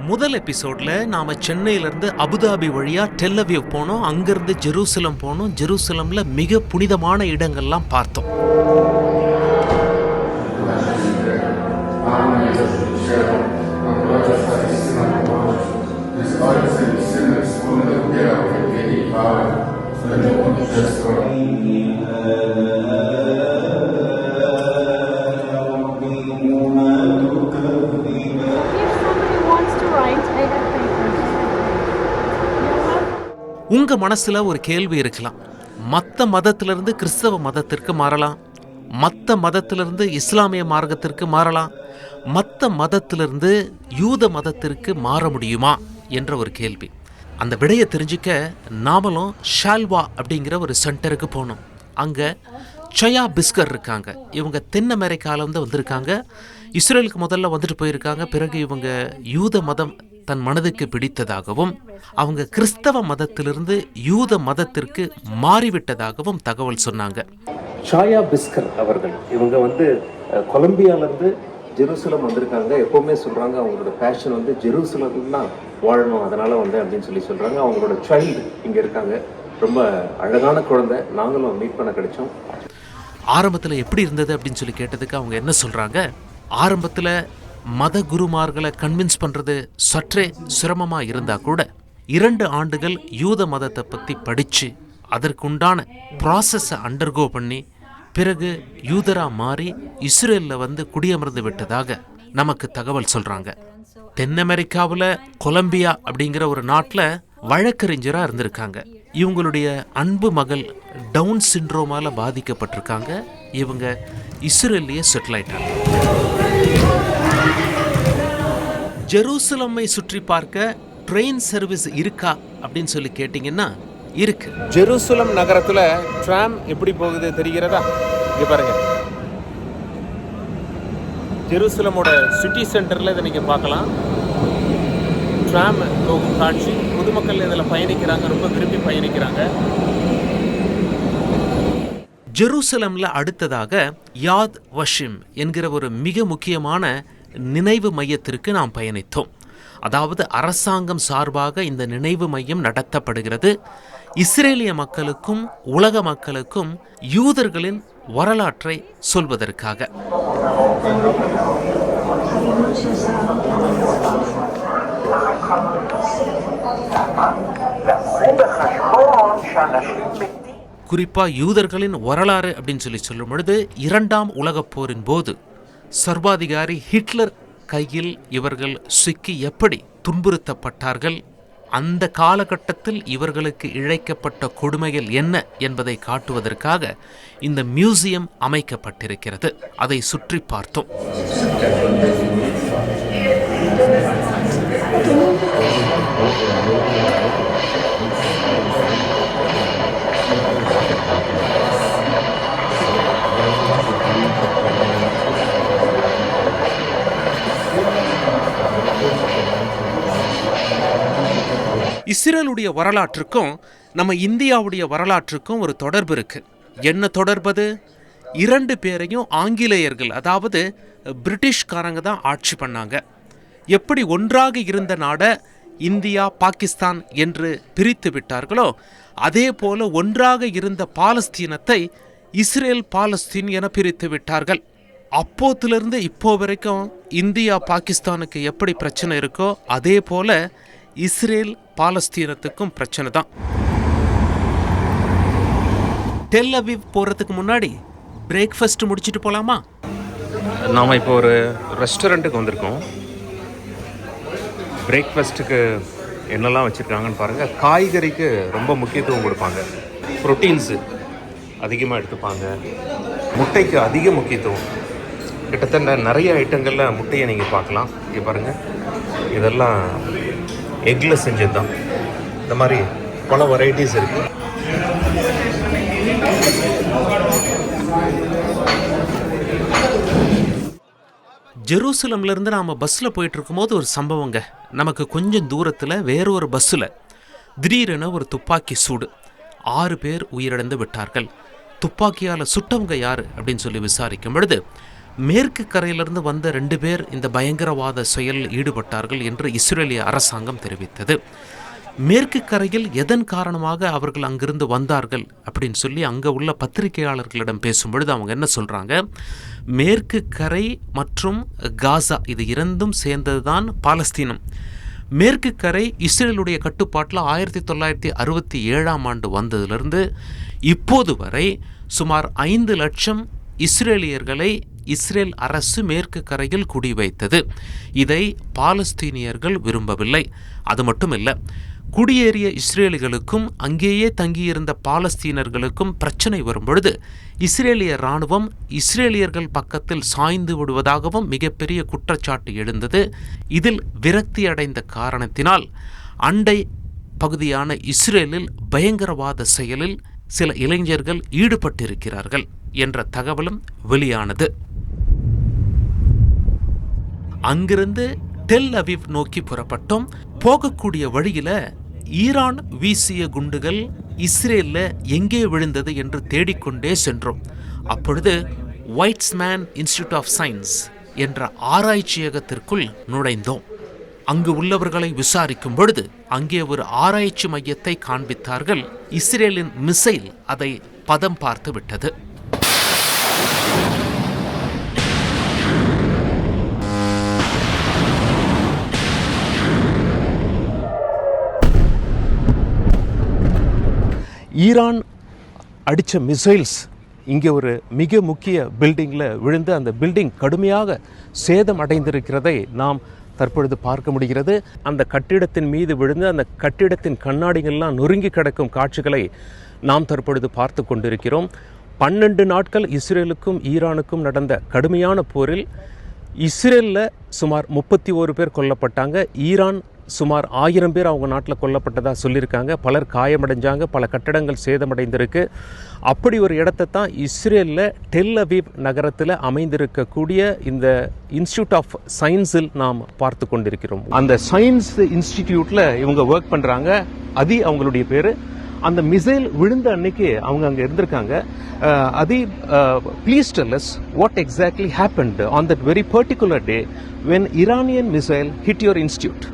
முதல் எபிசோட்ல நாம சென்னையிலிருந்து அபுதாபி வழியா டெல் அவீவ் போனோம். அங்கிருந்து ஜெருசலம் போனோம். ஜெருசலம்ல மிக புனிதமான இடங்கள்லாம் பார்த்தோம். உங்க மனசுல ஒரு கேள்வி இருக்கலாம். மற்ற மதத்திலிருந்து கிறிஸ்தவ மதத்திற்கு மாறலாம், மற்ற மதத்திலிருந்து இஸ்லாமிய மார்க்கத்திற்கு மாறலாம், மற்ற மதத்திலிருந்து யூத மதத்திற்கு மாற முடியுமா என்ற ஒரு கேள்வி. அந்த விடையை தெரிஞ்சுக்க நாமளும் ஷால்வா அப்படிங்கிற ஒரு சென்டருக்கு போனோம். அங்கே சயா பிஸ்கர் இருக்காங்க. இவங்க தென் அமெரிக்காவிலேருந்து வந்திருக்காங்க. இஸ்ரேலுக்கு முதல்ல வந்துட்டு போயிருக்காங்க. பிறகு இவங்க யூத மதம் தன் மனதுக்கு பிடித்ததாகவும் அவங்க கிறிஸ்தவ மதத்திலிருந்து யூத மதத்திற்கு மாறிவிட்டதாகவும் தகவல் சொன்னாங்க. ஷாயா பிஸ்கர் அவர்கள் இவங்க கொலம்பியாவிலேருந்து ஜெருசலம் வந்திருக்காங்க. எப்போவுமே சொல்கிறாங்க அவங்களோட பேஷன் ஜெருசலம்னா வாழணும், அதனால் அப்படின்னு சொல்கிறாங்க. அவங்களோட சைல்டு இங்கே இருக்காங்க. ரொம்ப அழகான குழந்தை. நாங்களும் மீட் பண்ண கிடைச்சோம். ஆரம்பத்தில் எப்படி இருந்தது அப்படின்னு சொல்லி கேட்டதுக்கு அவங்க என்ன சொல்கிறாங்க, ஆரம்பத்தில் மத குருமார்களை கன்வின்ஸ் பண்ணுறது சற்றே சிரமமாக இருந்தால் கூட 2 ஆண்டுகள் யூத மதத்தை பற்றி படித்து அதற்குண்டான ப்ராசஸை அண்டர்கோ பண்ணி பிறகு யூதராக மாறி இஸ்ரேலில் குடியமர்ந்து விட்டதாக நமக்கு தகவல் சொல்கிறாங்க. தென் அமெரிக்காவில் கொலம்பியா அப்படிங்கிற ஒரு நாட்டில் வழக்கறிஞராக இருந்திருக்காங்க. இவங்களுடைய அன்பு மகள் டவுன் சிண்ட்ரோமால பாதிக்கப்பட்டிருக்காங்க. இவங்க இஸ்ரேல்லையே செட்டில் ஆயிட்டாங்க. ஜெருசலமை சுற்றி பார்க்க ட்ரெயின் சர்வீஸ் இருக்கா அப்படின்னு சொல்லி கேட்டிங்கன்னா இருக்கு. ஜெருசலம் நகரத்தில் ட்ராம் எப்படி போகுது தெரிகிறதா? இங்கே பாருங்க, ஜெருசலமோட சிட்டி சென்டரில் இதை நீங்கள் பார்க்கலாம். ட்ராம் போகும் காட்சி. பொதுமக்கள் இதில் பயணிக்கிறாங்க, ரொம்ப விரும்பி பயணிக்கிறாங்க. ஜெருசலம்ல அடுத்ததாக யாத் வஷிம் என்கிற ஒரு மிக முக்கியமான நினைவு மையத்திற்கு நாம் பயணித்தோம். அதாவது அரசாங்கம் சார்பாக இந்த நினைவு மையம் நடத்தப்படுகிறது. இஸ்ரேலிய மக்களுக்கும் உலக மக்களுக்கும் யூதர்களின் வரலாற்றை சொல்வதற்காக. குறிப்பா யூதர்களின் வரலாறு அப்படின்னு சொல்லி சொல்லும் பொழுது 2ஆம் உலகப் போரின் போது சர்வாதிகாரி ஹிட்லர் கையில் இவர்கள் சிக்கி எப்படி துன்புறுத்தப்பட்டார்கள், அந்த காலகட்டத்தில் இவர்களுக்கு இழைக்கப்பட்ட கொடுமைகள் என்ன என்பதை காட்டுவதற்காக இந்த மியூசியம் அமைக்கப்பட்டிருக்கிறது. அதை சுற்றி பார்த்தோம். இஸ்ரேலுடைய வரலாற்றுக்கும் நம்ம இந்தியாவுடைய வரலாற்றுக்கும் ஒரு தொடர்பு இருக்கு. என்ன தொடர்பது? 2 பேரையும் ஆங்கிலேயர்கள், அதாவது பிரிட்டிஷ்காரங்க தான் ஆட்சி பண்ணாங்க. எப்படி ஒன்றாக இருந்த நாடை இந்தியா பாகிஸ்தான் என்று பிரித்து விட்டார்களோ அதே போல ஒன்றாக இருந்த பாலஸ்தீனத்தை இஸ்ரேல் பாலஸ்தீன் என பிரித்து விட்டார்கள். அப்போத்திலிருந்து இப்போ வரைக்கும் இந்தியா பாகிஸ்தானுக்கு எப்படி பிரச்சனை இருக்கோ அதே போல இஸ்ரேல் பாலஸ்தீனத்துக்கும் பிரச்சனை தான். டெல் அவீவ் போகிறதுக்கு முன்னாடி பிரேக்ஃபாஸ்ட் முடிச்சுட்டு போகலாமா? நாம் இப்போ ஒரு ரெஸ்டாரண்ட்டுக்கு வந்திருக்கோம். பிரேக்ஃபாஸ்ட்டுக்கு என்னெல்லாம் வச்சுருக்காங்கன்னு பாருங்கள். காய்கறிக்கு ரொம்ப முக்கியத்துவம் கொடுப்பாங்க. ப்ரோட்டீன்ஸு அதிகமாக எடுத்துப்பாங்க. முட்டைக்கு அதிக முக்கியத்துவம். கிட்டத்தட்ட நிறைய ஐட்டங்களில் முட்டையை நீங்கள் பார்க்கலாம். இங்கே பாருங்கள், இதெல்லாம் எக்கில் செஞ்சது தான். இந்த மாதிரி பல வெரைட்டிஸ் இருக்குது. ஜெருசலம்லேருந்து நாம் பஸ்ஸில் போயிட்டு இருக்கும்போது ஒரு சம்பவங்க. நமக்கு கொஞ்சம் தூரத்தில் வேறொரு பஸ்ஸில் திடீரென ஒரு துப்பாக்கி சூடு. 6 பேர் உயிரிழந்து விட்டார்கள். துப்பாக்கியால் சுட்டவங்க யார் அப்படின்னு சொல்லி விசாரிக்கும் பொழுது மேற்கு கரையிலிருந்து வந்த 2 பேர் இந்த பயங்கரவாத செயலில் ஈடுபட்டார்கள் என்று இஸ்ரேலிய அரசாங்கம் தெரிவித்தது. மேற்கு கரையில் எதன் காரணமாக அவர்கள் அங்கிருந்து வந்தார்கள் அப்படின்னு சொல்லி அங்கே உள்ள பத்திரிகையாளர்களிடம் பேசும்பொழுது அவங்க என்ன சொல்கிறாங்க, மேற்கு கரை மற்றும் காசா இது இரண்டும் சேர்ந்தது தான் பாலஸ்தீனம். மேற்கு கரை இஸ்ரேலுடைய கட்டுப்பாட்டில் 1967ஆம் ஆண்டு வந்ததிலிருந்து இப்போது வரை சுமார் 5 லட்சம் இஸ்ரேலியர்களை இஸ்ரேல் அரசு மேற்கு கரையில் குடிவைத்தது. இதை பாலஸ்தீனியர்கள் விரும்பவில்லை. அது மட்டும் இல்லை, குடியேறிய இஸ்ரேலிகளுக்கும் அங்கேயே தங்கியிருந்த பாலஸ்தீனர்களுக்கும் பிரச்சனை வரும்பொழுது இஸ்ரேலிய இராணுவம் இஸ்ரேலியர்கள் பக்கத்தில் சாய்ந்து விடுவதாகவும் மிகப்பெரிய குற்றச்சாட்டு எழுந்தது. இதில் விரக்தி அடைந்த காரணத்தினால் அண்டை பகுதியான இஸ்ரேலில் பயங்கரவாத செயலில் சில இளைஞர்கள் ஈடுபட்டிருக்கிறார்கள் என்ற தகவலும் வெளியானது. அங்கிருந்து டெல் அவிவ் நோக்கி புறப்பட்டோம். போகக்கூடிய வழியில் ஈரான் வீசிய குண்டுகள் இஸ்ரேலில் எங்கே விழுந்தது என்று தேடிக்கொண்டே சென்றோம். அப்பொழுது வைட்ஸ்மேன் இன்ஸ்டிடியூட் ஆஃப் சயின்ஸ் என்ற ஆராய்ச்சியகத்திற்குள் நுழைந்தோம். அங்கு உள்ளவர்களை விசாரிக்கும் பொழுது அங்கே ஒரு ஆராய்ச்சி மையத்தை காண்பித்தார்கள். இஸ்ரேலின் மிசைல் அதை பதம் பார்த்து விட்டது. ஈரான் அடித்த மிசைல்ஸ் இங்கே ஒரு மிக முக்கிய பில்டிங்கில் விழுந்து அந்த பில்டிங் கடுமையாக சேதம் அடைந்திருக்கிறதை நாம் தற்பொழுது பார்க்க முடிகிறது. அந்த கட்டிடத்தின் மீது விழுந்து அந்த கட்டிடத்தின் கண்ணாடிகள்லாம் நொறுங்கி கிடக்கும் காட்சிகளை நாம் தற்பொழுது பார்த்து கொண்டிருக்கிறோம். 12 நாட்கள் இஸ்ரேலுக்கும் ஈரானுக்கும் நடந்த கடுமையான போரில் இஸ்ரேலில் சுமார் 31 பேர் கொல்லப்பட்டாங்க. ஈரான் சுமார் 1000 பேர் அவங்க நாட்டில் கொல்லப்பட்டதாக சொல்லியிருக்காங்க. பலர் காயமடைஞ்சாங்க, பல கட்டடங்கள் சேதமடைந்திருக்கு. அப்படி ஒரு இடத்தை தான் இஸ்ரேலில் டெல் அவீவ் நகரத்தில் அமைந்திருக்கக்கூடிய இந்த இன்ஸ்டிடியூட் ஆஃப் சயின்ஸில் நாம் பார்த்து கொண்டிருக்கிறோம். அந்த சயின்ஸ் இன்ஸ்டிடியூட்டில் இவங்க ஒர்க் பண்ணுறாங்க. அதி அவங்களுடைய பேர். அந்த மிசைல் விழுந்த அன்னைக்கு அவங்க அங்கே இருந்திருக்காங்க. அதி, please tell us what exactly happened on that very particular day when Iranian missile hit your institute?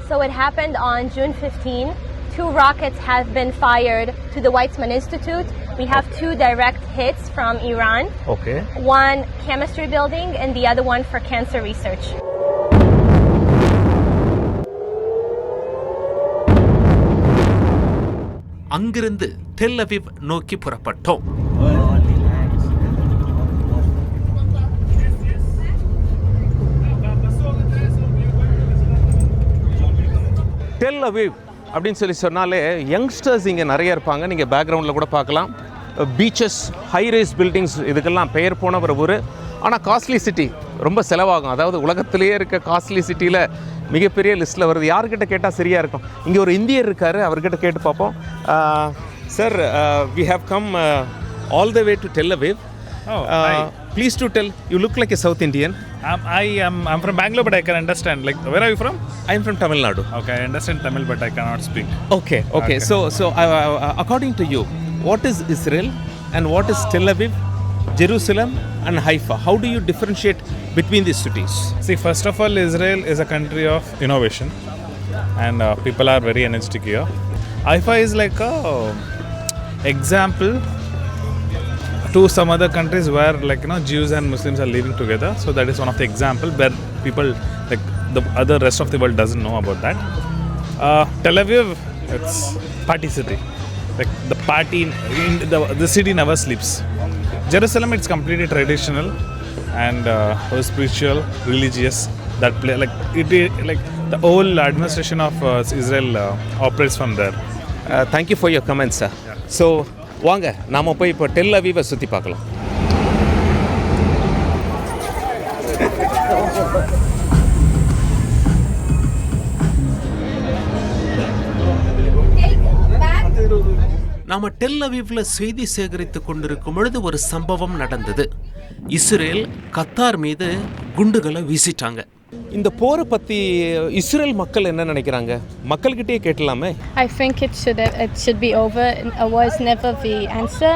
So it happened on June 15. 2 rockets have been fired to the Weizmann Institute. We have 2 direct hits from Iran. Okay. One chemistry building and the other one for cancer research. அங்கிருந்து Tel Aviv நோக்கி புறப்பட்டோம். Tel Aviv அப்படின்னு சொன்னாலே youngsters இங்கே நிறைய இருப்பாங்க. நீங்கள் பேக்ரவுண்டில் கூட பார்க்கலாம். பீச்சஸ், ஹைரேஸ் பில்டிங்ஸ், இதுக்கெல்லாம் பெயர் போன ஒரு ஊர். ஆனால் காஸ்ட்லி சிட்டி, ரொம்ப செலவாகும். அதாவது உலகத்திலேயே இருக்க காஸ்ட்லி சிட்டியில் மிகப்பெரிய லிஸ்ட்டில் வருது. யார்கிட்ட கேட்டால் சரியாக இருக்கும். இங்கே ஒரு இந்தியர் இருக்கார், அவர்கிட்ட கேட்டு பார்ப்போம். Sir, we have come all the way to Tel Aviv. Please to tell, you look like a South Indian. I'm from Bangalore, but I can understand. Like, where are you from? I'm from Tamil Nadu. Okay, I understand Tamil, but I cannot speak. Okay. So according to you, what is Israel and what is Tel Aviv, Jerusalem and Haifa? How do you differentiate between these cities? See, first of all, Israel is a country of innovation, and people are very energetic here. Haifa is like a example to some other countries where, like, Jews and Muslims are living together. So that is one of the example where people, like, the other rest of the world doesn't know about that. Tel Aviv, it's party city. Like, the party in the city never sleeps. Jerusalem, it's completely traditional and spiritual, religious. That play like the whole administration of Israel operates from there. Thank you for your comments, sir. Yeah. So வாங்க நாம போய் இப்போ del அவிவை சுற்றி பார்க்கலாம். நாம del அவிவ்ல செய்தி சேகரித்து கொண்டிருக்கும் பொழுது ஒரு சம்பவம் நடந்தது. இஸ்ரேல் கத்தார் மீது குண்டுகளை வீசிட்டாங்க. இந்த போரை பற்றி இஸ்ரேல் மக்கள் என்ன நினைக்கிறாங்க? மக்கள்கிட்டயே கேட்டலாமே. I think it should be over. A war is never the answer,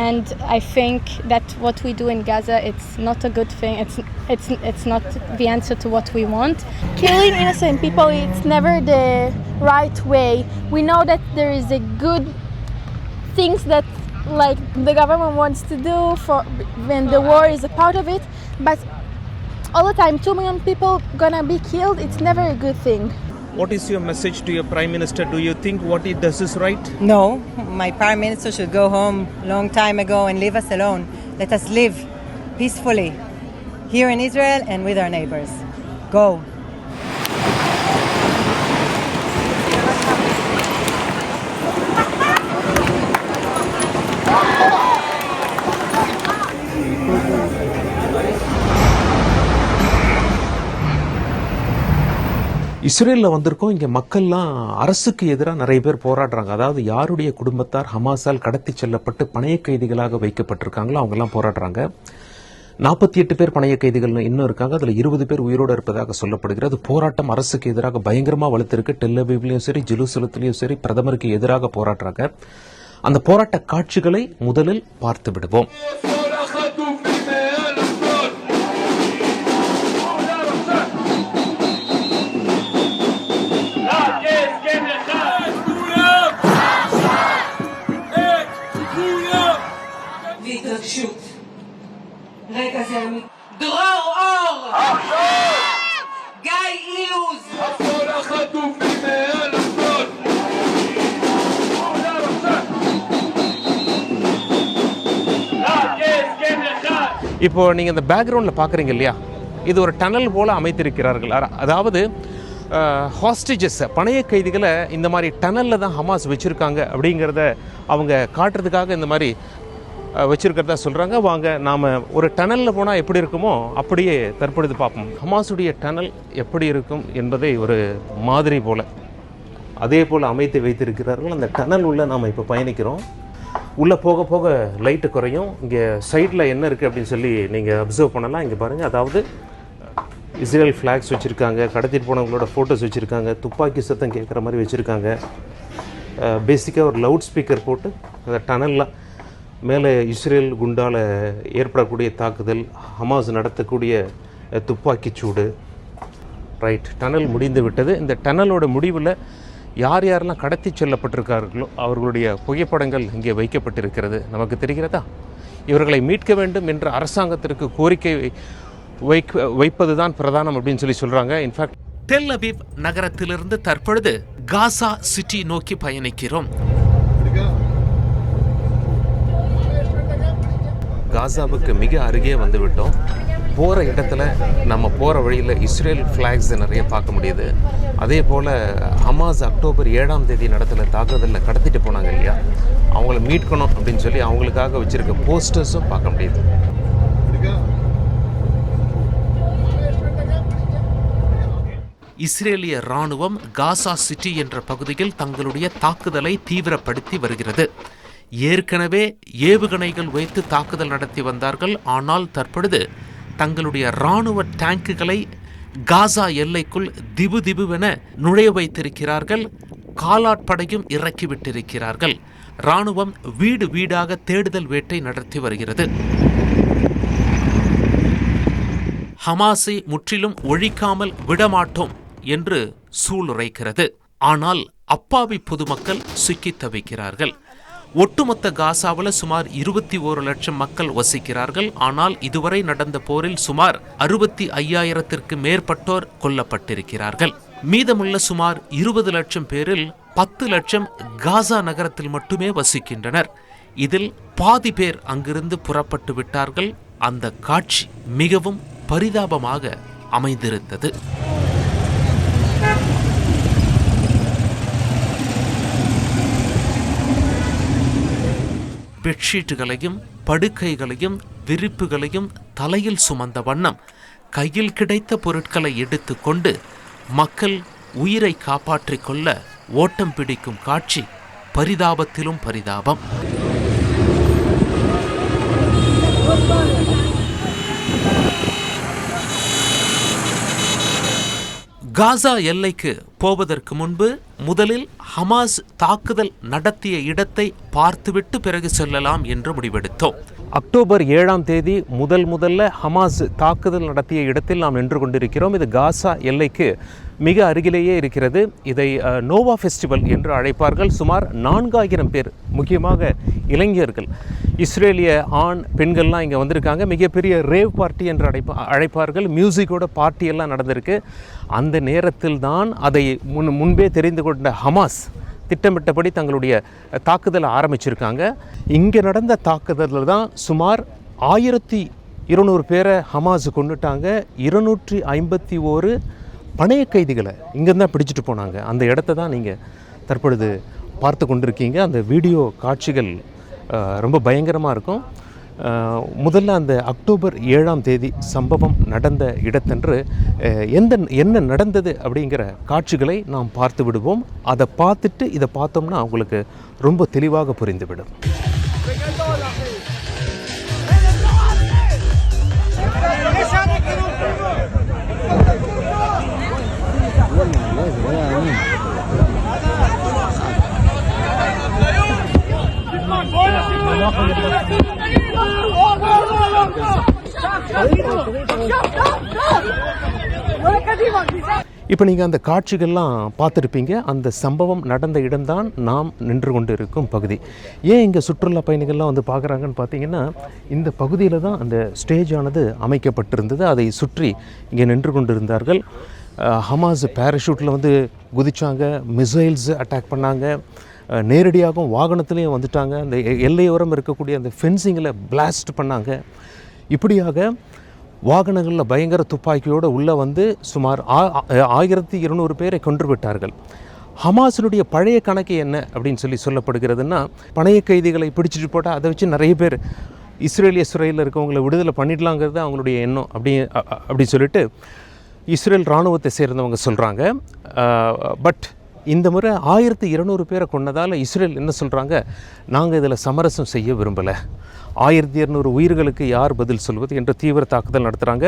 and I think that what we do in Gaza, it's not a good thing. It's not the answer to what we want. Killing innocent people, it's never the right way. We know that there is a good things that like the government wants to do for when the war is a part of it, but all the time 2 million people gonna be killed. It's never a good thing. What is your message to your Prime Minister? Do you think what he does is right? No, my Prime Minister should go home long time ago and leave us alone. Let us live peacefully here in Israel and with our neighbors. Go. இஸ்ரேலில் வந்திருக்கோம். இங்கே மக்கள்லாம் அரசுக்கு எதிராக நிறைய பேர் போராடுறாங்க. அதாவது யாருடைய குடும்பத்தார் ஹமாஸால் கடத்தி செல்லப்பட்டு பணைய கைதிகளாக வைக்கப்பட்டிருக்காங்களோ அவங்கெல்லாம் போராடுறாங்க. 48 பேர் பணைய கைதிகள் இன்னும் இருக்காங்க. அதில் 20 பேர் உயிரோடு இருப்பதாக சொல்லப்படுகிறது. போராட்டம் அரசுக்கு எதிராக பயங்கரமாக வலுத்திருக்கு. டெல் அவீவ்லையும் சரி, ஜெருசலத்திலையும் சரி பிரதமருக்கு எதிராக போராடுறாங்க. அந்த போராட்ட காட்சிகளை முதலில் பார்த்து விடுவோம். דרור אור, גיא אילוז, כל החטופים מעל אשדוד. இப்போ நீங்கள் இந்த பேக்ரவுண்டில் பார்க்குறீங்க இல்லையா, இது ஒரு டனல் போல் அமைத்திருக்கிறார்கள். அதாவது ஹாஸ்டேஜஸ் பணைய கைதிகளை இந்த மாதிரி டனலில் தான் ஹமாஸ் வச்சுருக்காங்க அப்படிங்கிறத அவங்க காட்டுறதுக்காக இந்த மாதிரி வச்சுருக்கிறதா சொல்கிறாங்க. வாங்க நாம் ஒரு டனலில் போனால் எப்படி இருக்குமோ அப்படியே தற்பொழுது பார்ப்போம். ஹமாஸுடைய டனல் எப்படி இருக்கும் என்பதை ஒரு மாதிரி போல் அதே போல் அமைத்து வைத்திருக்கிறார்கள். அந்த டனல் உள்ள நாம் இப்போ பயணிக்கிறோம். உள்ளே போக போக லைட்டு குறையும். இங்கே சைடில் என்ன இருக்குது அப்படின்னு சொல்லி நீங்கள் அப்சர்வ் பண்ணலாம். இங்கே பாருங்கள், அதாவது இஸ்ரேல் ஃப்ளாக்ஸ் வச்சுருக்காங்க, கடத்திட்டு போனவங்களோட ஃபோட்டோஸ் வச்சுருக்காங்க, துப்பாக்கி சத்தம் கேட்குற மாதிரி வச்சுருக்காங்க. பேசிக்காக ஒரு லவுட் ஸ்பீக்கர் போட்டு அந்த டனல்லாம் மேலே இஸ்ரேல் குண்டால் ஏற்படக்கூடிய தாக்குதல், ஹமாஸ் நடத்தக்கூடிய துப்பாக்கிச்சூடு. ரைட், டனல் முடிந்து விட்டது. இந்த டனலோட முடிவில் யார் யாரெல்லாம் கடத்தி செல்லப்பட்டிருக்கார்களோ அவர்களுடைய புகைப்படங்கள் இங்கே வைக்கப்பட்டிருக்கிறது. நமக்கு தெரிகிறதா? இவர்களை மீட்க வேண்டும் என்ற அரசாங்கத்திற்கு கோரிக்கை வைப்பது தான் பிரதானம் அப்படின்னு சொல்லி சொல்கிறாங்க. இன்ஃபேக்ட் டெல் அவீவ் நகரத்திலிருந்து தற்பொழுது காசா சிட்டி நோக்கி பயணிக்கிறோம். காசாவுக்கு மிக அருகே வந்துவிட்டோம். போகிற இடத்துல நம்ம போகிற வழியில் இஸ்ரேல் ஃப்ளாக்ஸ் நிறைய பார்க்க முடியுது. அதே போல் ஹமாஸ் அக்டோபர் 7ஆம் தேதி நடத்தின தாக்குதலில் கடத்திட்டு போனாங்க இல்லையா, அவங்கள மீட்கணும் அப்படின்னு சொல்லி அவங்களுக்காக வச்சுருக்க போஸ்டர்ஸும் பார்க்க முடியுது. இஸ்ரேலிய ராணுவம் காசா சிட்டி என்ற பகுதியில் தங்களுடைய தாக்குதலை தீவிரப்படுத்தி வருகிறது. ஏற்கனவே ஏவுகணைகள் வைத்து தாக்குதல் நடத்தி வந்தார்கள். ஆனால் தற்பொழுது தங்களுடைய இராணுவ டேங்குகளை காசா எல்லைக்குள் திபு திபுவென நுழைய வைத்திருக்கிறார்கள். காலாட்படையும் இறக்கிவிட்டிருக்கிறார்கள். இராணுவம் வீடு வீடாக தேடுதல் வேட்டை நடத்தி வருகிறது. ஹமாஸை முற்றிலும் ஒழிக்காமல் விடமாட்டோம் என்று சூளுரைக்கிறது. ஆனால் அப்பாவி பொதுமக்கள் சிக்கித் தவிக்கிறார்கள். ஒட்டுமொத்த காசாவில் சுமார் 21 லட்சம் மக்கள் வசிக்கிறார்கள். ஆனால் இதுவரை நடந்த போரில் சுமார் 65,000த்திற்கு மேற்பட்டோர் கொல்லப்பட்டிருக்கிறார்கள். மீதமுள்ள சுமார் 20 லட்சம் பேரில் 10 லட்சம் காசா நகரத்தில் மட்டுமே வசிக்கின்றனர். இதில் பாதி பேர் அங்கிருந்து புறப்பட்டு விட்டார்கள். அந்த காட்சி மிகவும் பரிதாபமாக அமைந்திருந்தது. பெட்ஷீட்டுகளையும் படுக்கைகளையும் விரிப்புகளையும் தலையில் சுமந்த வண்ணம் கையில் கிடைத்த பொருட்களை எடுத்துக்கொண்டு மக்கள் உயிரை காப்பாற்றிக் கொள்ள ஓட்டம் பிடிக்கும் காட்சி பரிதாபத்திலும் பரிதாபம். காசா எல்லைக்கு போவதற்கு முன்பு முதலில் ஹமாஸ் தாக்குதல் நடத்திய இடத்தை பார்த்துவிட்டு பிறகு செல்லலாம் என்று முடிவெடுத்தோம். அக்டோபர் 7ஆம் தேதி முதல்ல ஹமாஸ் தாக்குதல் நடத்திய இடத்தில் நாம் நின்று கொண்டிருக்கிறோம். இது காசா எல்லைக்கு மிக அருகிலேயே இருக்கிறது. இதை நோவா ஃபெஸ்டிவல் என்று அழைப்பார்கள். சுமார் 4000 பேர், முக்கியமாக இளைஞர்கள், இஸ்ரேலிய ஆண் பெண்கள்லாம் இங்கே வந்திருக்காங்க. மிகப்பெரிய ரேவ் பார்ட்டி என்று அழைப்பார்கள். மியூசிக்கோட பார்ட்டியெல்லாம் நடந்திருக்கு. அந்த நேரத்தில் தான் அதை முன்பே தெரிந்து கொண்ட ஹமாஸ் திட்டமிட்டபடி தங்களுடைய தாக்குதலை ஆரம்பிச்சிருக்காங்க. இங்கே நடந்த தாக்குதலில் தான் சுமார் 1200 பேரை ஹமாஸ் கொண்டுட்டாங்க. 251 பணைய கைதிகளை இங்கேருந்து தான் பிடிச்சிட்டு போனாங்க. அந்த இடத்த தான் நீங்கள் தற்பொழுது பார்த்து கொண்டிருக்கீங்க. அந்த வீடியோ காட்சிகள் ரொம்ப பயங்கரமாக இருக்கும். முதல்ல அந்த அக்டோபர் 7ஆம் தேதி சம்பவம் நடந்த இடத்தன்று என்ன நடந்தது அப்படிங்கிற காட்சிகளை நாம் பார்த்து விடுவோம். அதை பார்த்துட்டு இதை பார்த்தோம்னா உங்களுக்கு ரொம்ப தெளிவாக புரிந்துவிடும். இப்போ நீங்கள் அந்த காட்சிகள்லாம் பார்த்துருப்பீங்க. அந்த சம்பவம் நடந்த இடம்தான் நாம் நின்று கொண்டு இருக்கும் பகுதி. ஏன் இங்கே சுற்றுலா பயணிகள்லாம் வந்து பார்க்குறாங்கன்னு பார்த்தீங்கன்னா, இந்த பகுதியில் தான் அந்த ஸ்டேஜானது அமைக்கப்பட்டிருந்தது. அதை சுற்றி இங்கே நின்று கொண்டு இருந்தார்கள். ஹமாஸ் பேராஷூட்டில் வந்து குதிச்சாங்க, மிசைல்ஸ் அட்டாக் பண்ணாங்க, நேரடியாகவும் வாகனத்துலேயும் வந்துட்டாங்க. அந்த எல்லையோரம் இருக்கக்கூடிய அந்த ஃபென்சிங்கில் பிளாஸ்ட் பண்ணாங்க. இப்படியாக வாகனங்களில் பயங்கர துப்பாக்கியோடு உள்ளே வந்து சுமார் 1200 பேரை கொன்று விட்டார்கள். ஹமாஸினுடைய பழைய கணக்கு என்ன அப்படின்னு சொல்லப்படுகிறதுனா, பணைய கைதிகளை பிடிச்சிட்டு போட்டால் அதை வச்சு நிறைய பேர் இஸ்ரேலிய சிறையில் இருக்கவங்களை விடுதலை பண்ணிடலாங்கிறது அவங்களுடைய எண்ணம் அப்படி சொல்லிட்டு இஸ்ரேல் இராணுவத்தை சேர்ந்தவங்க சொல்கிறாங்க. பட் இந்த முறை 1200 பேரை கொன்னதால் இஸ்ரேல் என்ன சொல்கிறாங்க, நாங்கள் இதில் சமரசம் செய்ய விரும்பலை, 1200 உயிர்களுக்கு யார் பதில் சொல்வது என்று தீவிர தாக்குதல் நடத்துகிறாங்க.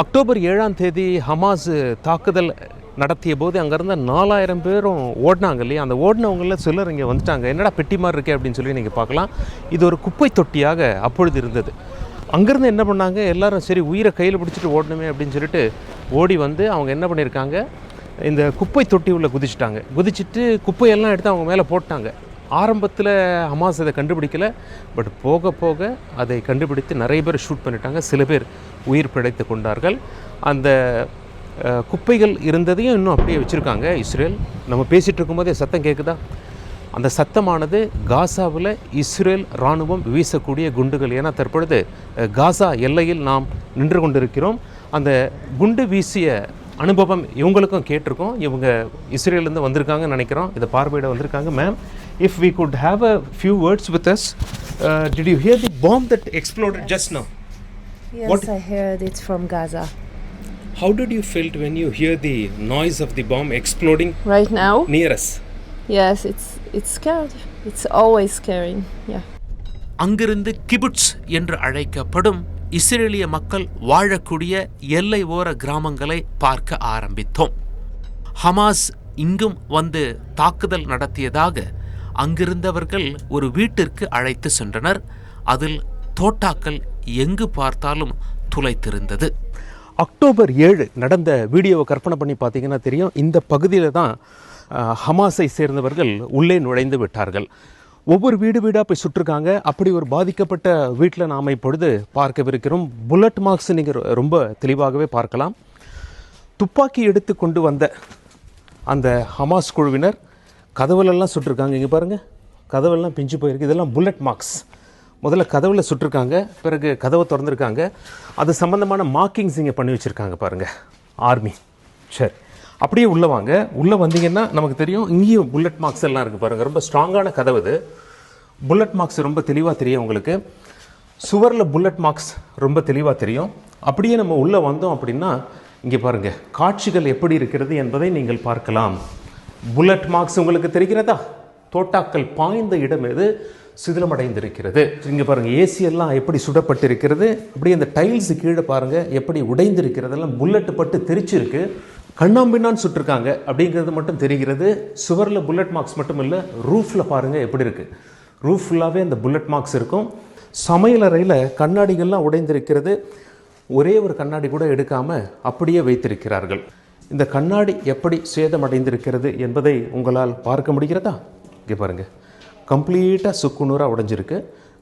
அக்டோபர் 7ஆம் தேதி ஹமாஸ் தாக்குதல் நடத்திய போது அங்கேருந்து 4000 பேரும் ஓடினாங்க இல்லையா. அந்த ஓடினவங்களில் சிலர் இங்கே வந்துட்டாங்க. என்னடா பெட்டி மாதிரி இருக்கே அப்படின்னு சொல்லி நீங்கள் பார்க்கலாம். இது ஒரு குப்பை தொட்டியாக அப்பொழுது இருந்தது. அங்கேருந்து என்ன பண்ணாங்க, எல்லோரும் சரி உயிரை கையில் பிடிச்சிட்டு ஓடணுமே அப்படின்னு சொல்லிட்டு ஓடி வந்து அவங்க என்ன பண்ணியிருக்காங்க, இந்த குப்பை தொட்டி உள்ள குதிச்சுட்டு குப்பையெல்லாம் எடுத்து அவங்க மேலே போட்டாங்க. ஆரம்பத்தில் ஹமாஸ் அதை கண்டுபிடிக்கலை. பட் போக போக அதை கண்டுபிடித்து நிறைய பேர் ஷூட் பண்ணிட்டாங்க. சில பேர் உயிர் பிழைத்து கொண்டார்கள். அந்த குப்பைகள் இருந்ததையும் இன்னும் அப்படியே வச்சுருக்காங்க இஸ்ரேல். நம்ம பேசிகிட்டு இருக்கும்போதே சத்தம் கேட்குதா? அந்த சத்தமானது காசாவில் இஸ்ரேல் இராணுவம் வீசக்கூடிய குண்டுகள். ஏன்னா தற்பொழுது காசா எல்லையில் நாம் நின்று கொண்டிருக்கிறோம். அந்த குண்டு வீசிய அனுபவம் இவங்களுக்கும் கேட்டிருக்கோம். இவங்க இஸ்ரேலேருந்து வந்திருக்காங்கன்னு நினைக்கிறோம், இதை பார்வையிட வந்திருக்காங்க. Ma'am, if we could have a few words with us, did you hear the bomb that exploded just now? Yes, I heard it's from Gaza. How did you feel when you hear the noise of the bomb exploding right now near us? Yes, it's scared. It's always scaring. Yeah. அங்கிருந்து kibbutz என்று அழைக்கப்படும் இஸ்ரேலிய மக்கள் வாழக்கூடிய எல்லை ஓர கிராமங்களை பார்க்க ஆரம்பித்தோம். ஹமாஸ் இங்கும் வந்து தாக்குதல் நடத்தியதாக அங்கிருந்தவர்கள் ஒரு வீட்டிற்கு அழைத்து சென்றனர். அதில் தோட்டாக்கள் எங்கு பார்த்தாலும் துளைத்திருந்தது. அக்டோபர் 7 நடந்த வீடியோவை கற்பனை பண்ணி பார்த்தீங்கன்னா தெரியும். இந்த பகுதியில் தான் ஹமாஸை சேர்ந்தவர்கள் உள்ளே நுழைந்து விட்டார்கள். ஒவ்வொரு வீடாக போய் சுட்டிருக்காங்க. அப்படி ஒரு பாதிக்கப்பட்ட வீட்டில் நாம் இப்பொழுது பார்க்கவிருக்கிறோம். புல்லட் மார்க்ஸ் நீங்கள் ரொம்ப தெளிவாகவே பார்க்கலாம். துப்பாக்கி எடுத்து கொண்டு வந்த அந்த ஹமாஸ் குழுவினர் கதவுலெல்லாம் சுட்டிருக்காங்க. இங்கே பாருங்கள், கதவெல்லாம் பிஞ்சு போயிருக்கு. இதெல்லாம் புல்லட் மார்க்ஸ். முதல்ல கதவில் சுட்டிருக்காங்க, பிறகு கதவை திறந்துருக்காங்க. அது சம்மந்தமான மார்க்கிங்ஸ் இங்கே பண்ணி வச்சுருக்காங்க பாருங்கள், ஆர்மி. சரி, அப்படியே உள்ளே வாங்க. உள்ளே வந்தீங்கன்னா நமக்கு தெரியும், இங்கேயும் புல்லட் மார்க்ஸ் எல்லாம் இருக்குது பாருங்கள். ரொம்ப ஸ்ட்ராங்கான கதவு இது. புல்லட் மார்க்ஸ் ரொம்ப தெளிவாக தெரியும் உங்களுக்கு. சுவரில் புல்லட் மார்க்ஸ் ரொம்ப தெளிவாக தெரியும். அப்படியே நம்ம உள்ளே வந்தோம் அப்படின்னா இங்கே பாருங்கள், காட்சிகள் எப்படி இருக்கிறது என்பதை நீங்கள் பார்க்கலாம். புல்லட் மார்க்ஸ் உங்களுக்கு தெரிகிறதா? தோட்டாக்கள் பாய்ந்த இடம் எது? சிதிலமடைந்திருக்கிறது. இங்கே பாருங்கள், ஏசி எல்லாம் எப்படி சுடப்பட்டிருக்கிறது, அப்படியே அந்த டைல்ஸ் கீழே பாருங்கள் எப்படி உடைந்திருக்கிறது, எல்லாம் புல்லட் பட்டு தெரிச்சிருக்கு. கண்ணாம்பின்னான்னு சுட்டிருக்காங்க அப்படிங்கிறது மட்டும் தெரிகிறது. சுவரில் புல்லட் மார்க்ஸ் மட்டும் இல்லை, ரூஃபில் பாருங்கள் எப்படி இருக்குது. ரூஃப் ஃபுல்லாகவே அந்த புல்லட் மார்க்ஸ் இருக்கும். சமையலறையில் கண்ணாடிகள்லாம் உடைந்திருக்கிறது. ஒரே ஒரு கண்ணாடி கூட எடுக்காமல் அப்படியே வைத்திருக்கிறார்கள். இந்த கண்ணாடி எப்படி சேதமடைந்திருக்கிறது என்பதை உங்களால் பார்க்க முடிகிறதா? இங்கே பாருங்கள், கம்ப்ளீட்டாக சுக்குநூறாக உடைஞ்சிருக்கு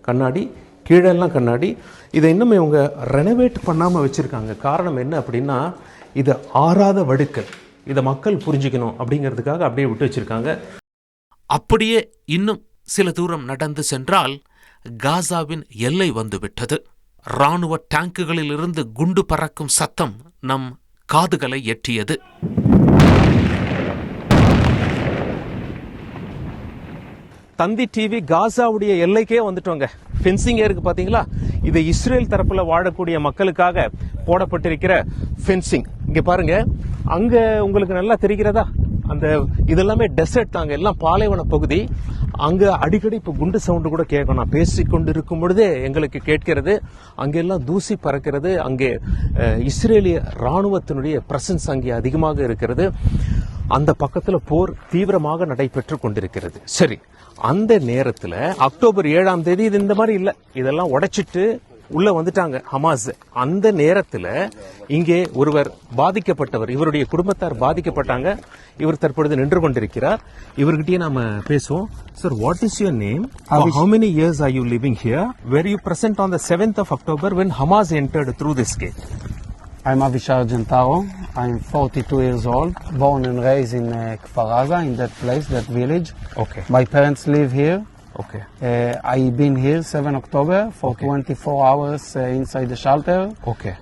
கண்ணாடி, கீழெல்லாம் கண்ணாடி. இதை இன்னும் இவங்க ரெனோவேட் பண்ணாமல் வச்சுருக்காங்க. காரணம் என்ன அப்படின்னா, இது ஆறாத வடுக்கள், இதை மக்கள் புரிஞ்சுக்கணும் அப்படிங்கிறதுக்காக அப்படியே விட்டு வச்சுருக்காங்க. அப்படியே இன்னும் சில தூரம் நடந்து சென்றால் காசாவின் எல்லை வந்துவிட்டது. இராணுவ டேங்குகளில் இருந்து குண்டு பறக்கும் சத்தம் நம் காதுகளை எட்டியது. தந்தி டிவி காசாவுடைய எல்லைக்கே வந்துட்டோங்க. ஃபென்சிங்கே இருக்கு பார்த்தீங்களா? இது இஸ்ரேல் தரப்புல வாழக்கூடிய மக்களுக்காக போடப்பட்டிருக்கிற ஃபென்சிங். இங்க பாருங்க, அங்க உங்களுக்கு நல்லா தெரிகிறதா? அந்த இதெல்லாமே டெசர்ட் தாங்க, எல்லாம் பாலைவன பகுதி. அங்க அடிக்கடி இப்போ குண்டு சவுண்டு கூட கேட்கும். நான் பேசிக்கொண்டு இருக்கும் பொழுதே எங்களுக்கு கேட்கிறது. அங்கெல்லாம் தூசி பறக்கிறது. அங்கே இஸ்ரேலிய ராணுவத்தினுடைய பிரசன்ஸ் அங்கே அதிகமாக இருக்கிறது. அந்த பக்கத்தில் போர் தீவிரமாக நடைபெற்று கொண்டிருக்கிறது. சரி, அந்த நேரத்தில் அக்டோபர் 7ஆம் தேதி இது இந்த மாதிரி இல்லை, இதெல்லாம் உடைச்சிட்டு உள்ள வந்துட்டாங்க ஹமாஸ். அந்த நேரத்தில் இங்கே ஒருவர் பாதிக்கப்பட்டவர், இவருடைய குடும்பத்தார் பாதிக்கப்பட்டாங்க. இவர் தற்பொழுது நின்று கொண்டிருக்கிறார். இவர்கிட்டயே நாம பேசுவோம். Sir, what is your name? How many years are you living here? Were you present on the 7th of October when Hamas entered through this gate? I'm Avishar Gentaro. I'm 42 years old, born and raised in Kfar Aza, in that place, that village. Okay. My parents live here. Okay. I've been here 7 October for 24 hours inside the shelter. Okay.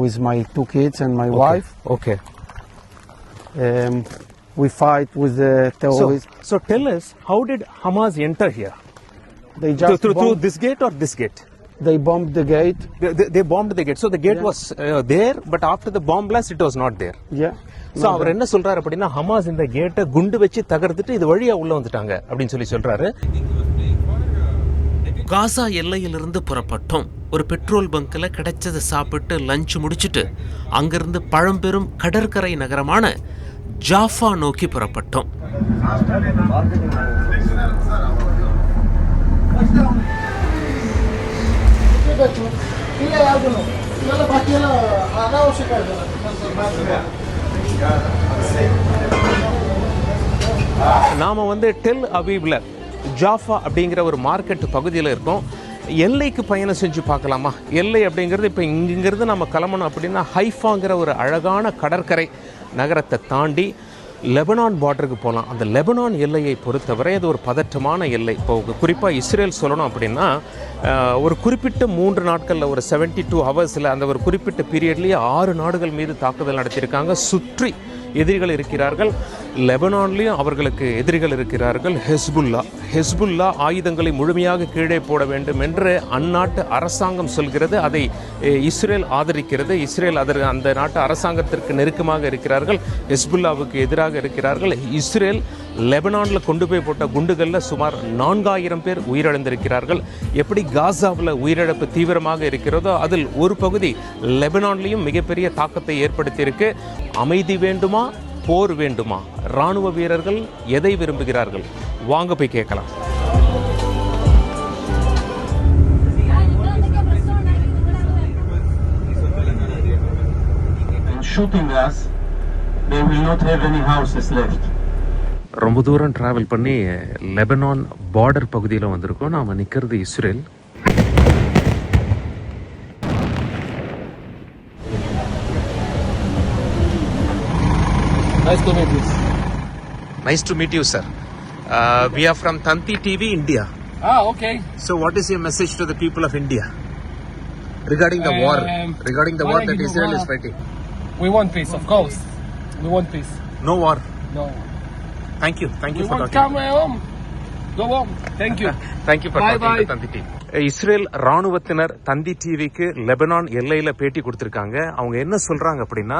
With my 2 kids and my wife. Okay. We fight with the terrorists. So tell us, how did Hamas enter here? They just through this gate or this gate? They bombed the gate. They bombed the gate. So the gate was there, but after the bomb blast, it was not there. Yeah. So அவர் என்ன சொல்றாரு அப்படின்னா, Hamas இந்த கேட்டை குண்டு வச்சு தகர்த்துட்டு இது வழியா உள்ள வந்துட்டாங்க அப்படின்னு சொல்லி சொல்றாரு. காசா எல்லையிலிருந்து புறப்பட்டோம். ஒரு பெட்ரோல் பங்க்ல கிடைச்சதை சாப்பிட்டு லஞ்ச் முடிச்சுட்டு அங்கிருந்து பழம்பெரும் கடற்கரை நகரமான ஜாஃபா நோக்கி புறப்பட்டோம். நாம வந்து டெல் அவீவ்ல ஜாஃபா அப்படிங்கிற ஒரு மார்க்கெட் பகுதியில் இருக்கோம். எல்லைக்கு பயணம் செஞ்சு பார்க்கலாமா? எல்லை அப்படிங்கிறது இப்போ இங்கிருந்து நம்ம கிளம்பணும் அப்படின்னா ஹைஃபாங்கிற ஒரு அழகான கடற்கரை நகரத்தை தாண்டி லெபனான் பார்டருக்கு போகலாம். அந்த லெபனான் எல்லையை பொறுத்தவரை அது ஒரு பதற்றமான எல்லை. இப்போ குறிப்பாக இஸ்ரேல் சொல்லணும் அப்படின்னா, ஒரு குறிப்பிட்ட 3 நாட்களில் ஒரு 72 ஹவர்ஸில் அந்த ஒரு குறிப்பிட்ட பீரியட்லேயே 6 நாடுகள் மீது தாக்குதல் நடத்தியிருக்காங்க. சுற்றி எதிரிகள் இருக்கிறார்கள். லெபனான்லேயும் அவர்களுக்கு எதிரிகள் இருக்கிறார்கள். ஹெஸ்புல்லா ஆயுதங்களை முழுமையாக கீழே போட வேண்டும் என்று அந்நாட்டு அரசாங்கம் சொல்கிறது. அதை இஸ்ரேல் ஆதரிக்கிறது. இஸ்ரேல் அந்த நாட்டு அரசாங்கத்திற்கு நெருக்கமாக இருக்கிறார்கள். ஹெஸ்புல்லாவுக்கு எதிராக இருக்கிறார்கள். இஸ்ரேல் லெபனானில் கொண்டு போய் போட்ட குண்டுகளில் சுமார் 4000 பேர் உயிரிழந்திருக்கிறார்கள். எப்படி காசாவில் உயிரிழப்பு தீவிரமாக இருக்கிறதோ அதில் ஒரு பகுதி லெபனான்லேயும் மிகப்பெரிய தாக்கத்தை ஏற்படுத்தியிருக்கு. அமைதி வேண்டுமா, போர் வேண்டுமா? ராணுவ வீரர்கள் எதை விரும்புகிறார்கள்? வாங்க போய் கேட்கலாம். Shooting us, they will not have any houses left. ரொம்ப தூரம் டிராவல் பண்ணி லெபனான் பார்டர் பகுதியில் வந்திருக்கோம். நாம் நிற்கிறது Israel. Nice to meet you. Nice to meet you, sir. We are from Tanti TV, India. Okay. So what is your message to the people of India regarding the war? Regarding the war that Israel is fighting? We want peace, of course. We want peace. No war. No. Thank you. Thank you We for want talking. come home. Go home. Thank you. Thank you for Bye talking bye. to Tanti TV. Israel ராணுவத்தினர் தந்தி டிவிக்கு Lebanon எல்லையில பேட்டி கொடுத்திருக்காங்க. அவங்க என்ன சொல்றாங்க அப்படின்னா,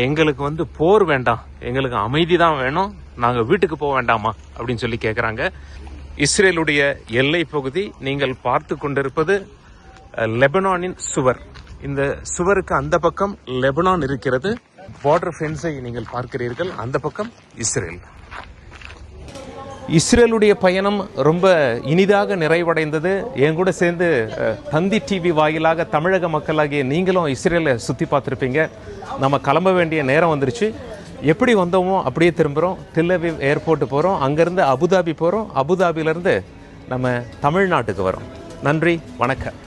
எங்களுக்கு வந்து போர் வேண்டாம், எங்களுக்கு அமைதி தான் வேணும், நாங்கள் வீட்டுக்கு போக வேண்டாமா அப்படின்னு சொல்லி கேட்குறாங்க. இஸ்ரேலுடைய எல்லை பகுதி நீங்கள் பார்த்து கொண்டிருப்பது லெபனானின் சுவர். இந்த சுவருக்கு அந்த பக்கம் லெபனான் இருக்கிறது. பார்டர் ஃபென்ஸை நீங்கள் பார்க்கிறீர்கள், அந்த பக்கம் இஸ்ரேல். இஸ்ரேலுடைய பயணம் ரொம்ப இனிதாக நிறைவடைந்தது. என் கூட சேர்ந்து தந்தி டிவி வாயிலாக தமிழக மக்களாகிய நீங்களும் இஸ்ரேலை சுற்றி பார்த்துருப்பீங்க. நம்ம கிளம்ப வேண்டிய நேரம் வந்துருச்சு. எப்படி வந்தோமோ அப்படியே திரும்புகிறோம். டெல் அவீவ் ஏர்போர்ட்டு போகிறோம், அங்கேருந்து அபுதாபி போகிறோம், அபுதாபியிலேருந்து நம்ம தமிழ்நாட்டுக்கு வரோம். நன்றி, வணக்கம்.